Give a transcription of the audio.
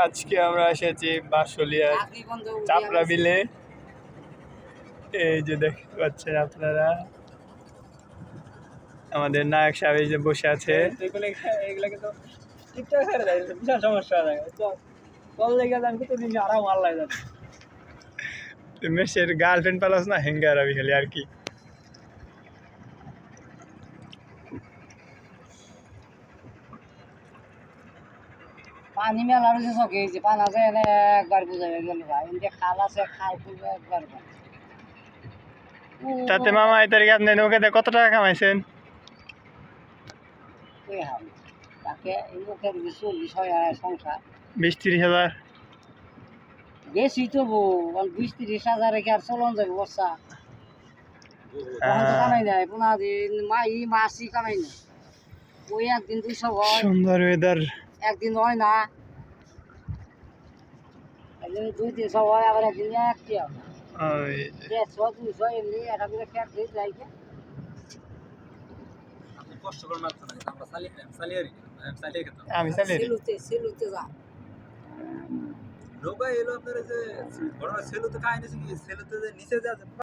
আজকে আমরা এসেছি বাঁশলিয়ার চাপড়া বিলে। এই যে দেখতে পাচ্ছেন আপনারা, আমাদের নায়ক সাহেব এই যে বসে আছে। মেসের গার্লফ্রেন্ড পালাস না হেঙ্গার আমি খালি আর কি। পানি মেলা রয়েছে চকে, যে পান আছে এনে একবার বুঝাবে গেল ভাই, এমনি খাল আছে, খাল খুলবে একবার। তাতে মামা এই তারিখে আপনি নৌকাতে কত টাকা কামাইছেন? ওই হাল তাকে এই লোকের 40 হয় সংসার। 20-30 হাজার বেশি তো বউ 20-30 হাজার রেখে আর চলন যাবে বর্ষা। কামাই নাই পুনা দিন মাসি কামাই নাই। ওই একদিন 200 হয়, সুন্দর ওয়েদার। একদিন হয় না, একদিন 200-300 হয়, আবার একদিন 1 হয়। 100-200 এমনি এটা করে খেট দিয়ে যাই। আমি চালিয়ে সেলুতে যা নৌকা এলো আপনার যে ঘটনা সেলুতে কাহিনী কি সেলুতে যে নিচে যে